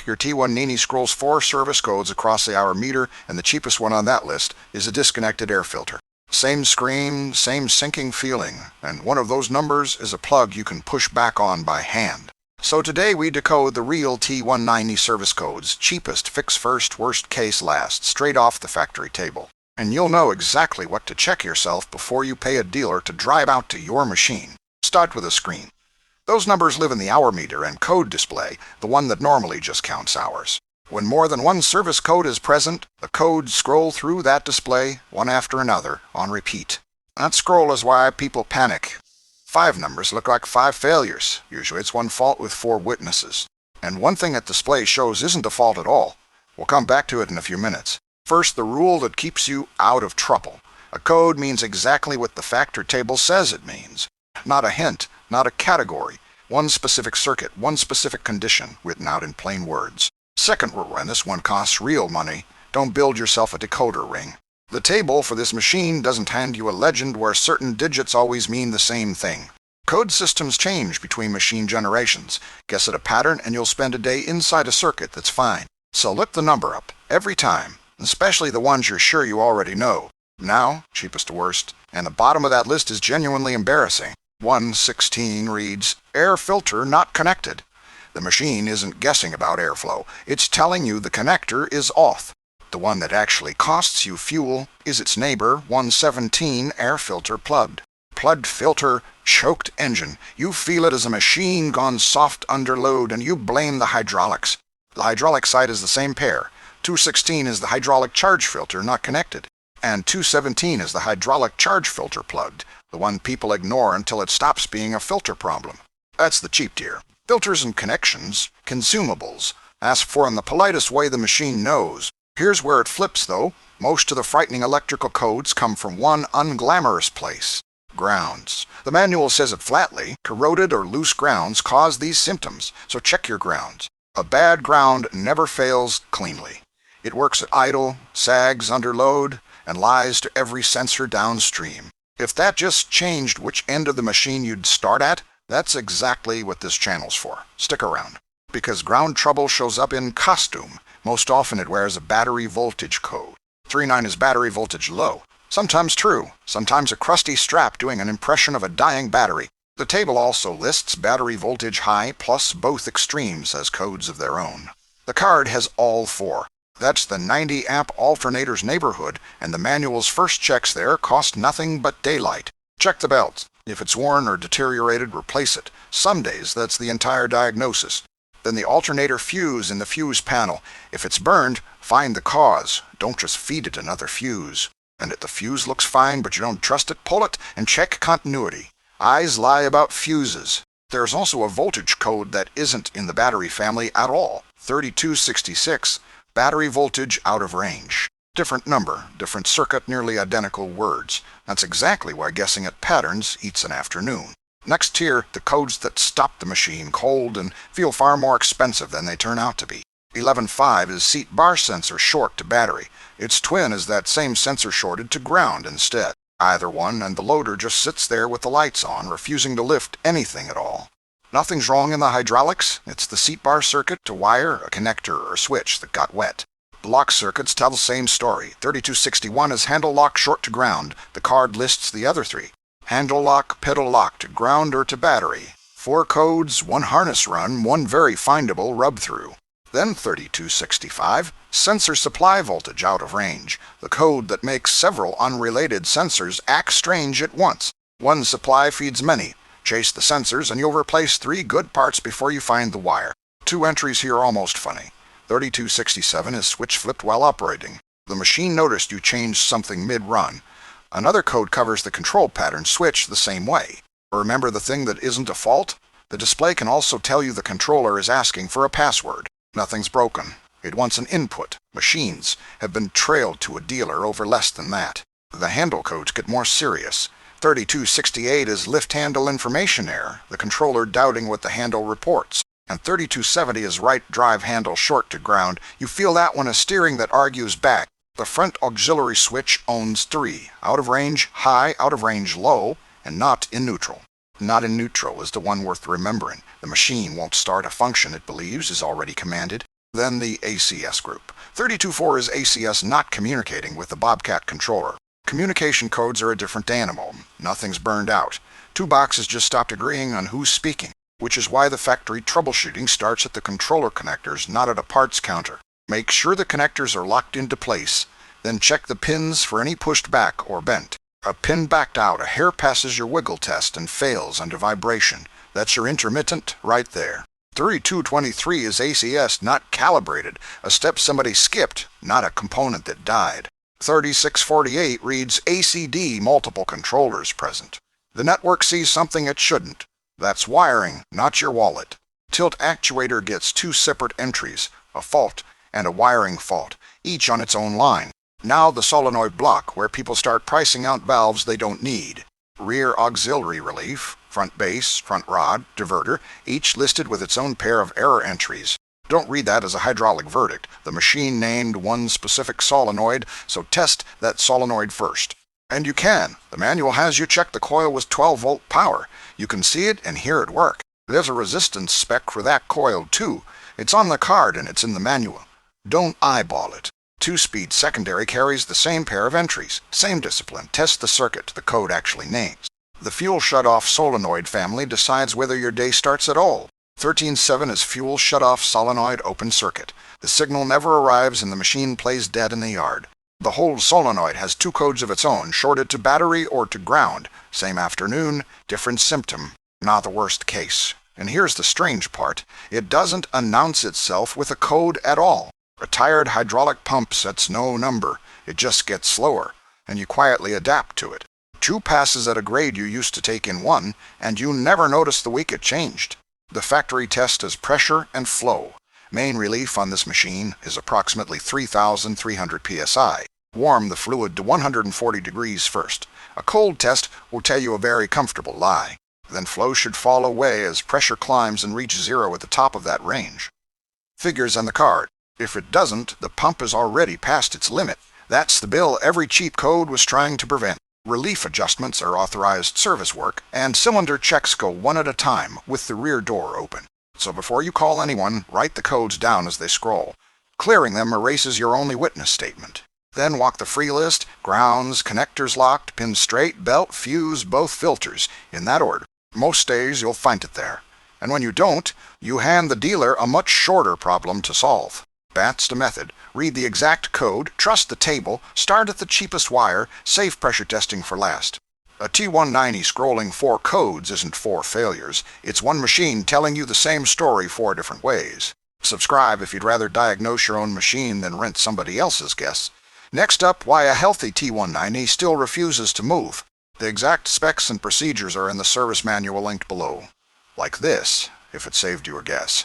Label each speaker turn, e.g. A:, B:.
A: your T190 scrolls 4 service codes across the hour meter, and the cheapest one on that list is a disconnected air filter. Same screen, same sinking feeling, and one of those numbers is a plug you can push back on by hand. So today we decode the real T190 service codes, cheapest, fix first, worst case last, straight off the factory table. And you'll know exactly what to check yourself before you pay a dealer to drive out to your machine. Start with a screen. Those numbers live in the hour meter and code display, the one that normally just counts hours. When more than one service code is present, the codes scroll through that display, one after another, on repeat. That scroll is why people panic. 5 numbers look like 5 failures. Usually it's one fault with 4 witnesses. And one thing that display shows isn't a fault at all. We'll come back to it in a few minutes. First, the rule that keeps you out of trouble. A code means exactly what the factory table says it means. Not a hint, not a category. One specific circuit, one specific condition, written out in plain words. Second rule, and this one costs real money, don't build yourself a decoder ring. The table for this machine doesn't hand you a legend where certain digits always mean the same thing. Code systems change between machine generations. Guess at a pattern and you'll spend a day inside a circuit that's fine. So look the number up, every time, especially the ones you're sure you already know. Now, cheapest to worst, and the bottom of that list is genuinely embarrassing. 116 reads, air filter not connected. The machine isn't guessing about airflow. It's telling you the connector is off. The one that actually costs you fuel is its neighbor, 117, air filter plugged. Plugged filter, choked engine. You feel it as a machine gone soft under load, and you blame the hydraulics. The hydraulic side is the same pair. 216 is the hydraulic charge filter not connected, and 217 is the hydraulic charge filter plugged, the one people ignore until it stops being a filter problem. That's the cheap tier. Filters and connections, consumables. Ask for in the politest way the machine knows. Here's where it flips, though. Most of the frightening electrical codes come from one unglamorous place. Grounds. The manual says it flatly. Corroded or loose grounds cause these symptoms, so check your grounds. A bad ground never fails cleanly. It works at idle, sags under load, and lies to every sensor downstream. If that just changed which end of the machine you'd start at, that's exactly what this channel's for. Stick around. Because ground trouble shows up in costume. Most often it wears a battery voltage code. 39 is battery voltage low. Sometimes true, sometimes a crusty strap doing an impression of a dying battery. The table also lists battery voltage high plus both extremes as codes of their own. The card has all 4. That's the 90 amp alternator's neighborhood, and the manual's first checks there cost nothing but daylight. Check the belt. If it's worn or deteriorated, replace it. Some days that's the entire diagnosis. Then the alternator fuse in the fuse panel. If it's burned, find the cause. Don't just feed it another fuse. And if the fuse looks fine but you don't trust it, pull it and check continuity. Eyes lie about fuses. There's also a voltage code that isn't in the battery family at all. 3266, battery voltage out of range. Different number, different circuit, nearly identical words. That's exactly why guessing at patterns eats an afternoon. Next tier, the codes that stop the machine cold and feel far more expensive than they turn out to be. 11.5 is seat bar sensor short to battery. Its twin is that same sensor shorted to ground instead. Either one, and the loader just sits there with the lights on, refusing to lift anything at all. Nothing's wrong in the hydraulics. It's the seat bar circuit to wire, a connector, or switch that got wet. The lock circuits tell the same story. 3261 is handle lock short to ground. The card lists the other 3. Handle lock, pedal lock to ground or to battery. 4 codes, 1 harness run, 1 very findable rub-through. Then 3265, sensor supply voltage out of range, the code that makes several unrelated sensors act strange at once. One supply feeds many. Chase the sensors and you'll replace 3 good parts before you find the wire. 2 entries here almost funny. 3267 is switch flipped while operating. The machine noticed you changed something mid-run. Another code covers the control pattern switch the same way. Remember the thing that isn't a fault? The display can also tell you the controller is asking for a password. Nothing's broken. It wants an input. Machines have been trailed to a dealer over less than that. The handle codes get more serious. 3268 is lift handle information error, the controller doubting what the handle reports. And 3270 is right drive handle short to ground. You feel that one as steering that argues back. The front auxiliary switch owns 3. Out of range, high, out of range, low, and not in neutral. Not in neutral is the one worth remembering. The machine won't start a function it believes is already commanded. Then the ACS group. 32.4 is ACS not communicating with the Bobcat controller. Communication codes are a different animal. Nothing's burned out. Two boxes just stopped agreeing on who's speaking, which is why the factory troubleshooting starts at the controller connectors, not at a parts counter. Make sure the connectors are locked into place, then check the pins for any pushed back or bent. A pin backed out, a hair passes your wiggle test and fails under vibration. That's your intermittent right there. 3223 is ACS not calibrated, a step somebody skipped, not a component that died. 3648 reads ACD multiple controllers present. The network sees something it shouldn't. That's wiring, not your wallet. Tilt actuator gets two separate entries, a fault and a wiring fault, each on its own line. Now the solenoid block, where people start pricing out valves they don't need. Rear auxiliary relief, front base, front rod, diverter, each listed with its own pair of error entries. Don't read that as a hydraulic verdict. The machine named one specific solenoid, so test that solenoid first. And you can. The manual has you check the coil with 12-volt power. You can see it and hear it work. There's a resistance spec for that coil, too. It's on the card and it's in the manual. Don't eyeball it. Two-speed secondary carries the same pair of entries. Same discipline. Test the circuit the code actually names. The fuel shut-off solenoid family decides whether your day starts at all. 13.7 is fuel shut-off solenoid open circuit. The signal never arrives and the machine plays dead in the yard. The whole solenoid has two codes of its own, shorted to battery or to ground. Same afternoon, different symptom. Not the worst case. And here's the strange part. It doesn't announce itself with a code at all. A tired hydraulic pump sets no number. It just gets slower, and you quietly adapt to it. Two passes at a grade you used to take in one, and you never notice the week it changed. The factory test is pressure and flow. Main relief on this machine is approximately 3,300 psi. Warm the fluid to 140 degrees first. A cold test will tell you a very comfortable lie. Then flow should fall away as pressure climbs and reach zero at the top of that range. Figures on the card. If it doesn't, the pump is already past its limit. That's the bill every cheap code was trying to prevent. Relief adjustments are authorized service work, and cylinder checks go one at a time with the rear door open. So before you call anyone, write the codes down as they scroll. Clearing them erases your only witness statement. Then walk the free list, grounds, connectors locked, pin straight, belt, fuse, both filters, in that order. Most days you'll find it there. And when you don't, you hand the dealer a much shorter problem to solve. That's the method. Read the exact code, trust the table, start at the cheapest wire, save pressure testing for last. A T190 scrolling 4 codes isn't 4 failures. It's one machine telling you the same story 4 different ways. Subscribe if you'd rather diagnose your own machine than rent somebody else's guess. Next up, why a healthy T190 still refuses to move. The exact specs and procedures are in the service manual linked below. Like this, if it saved you a guess.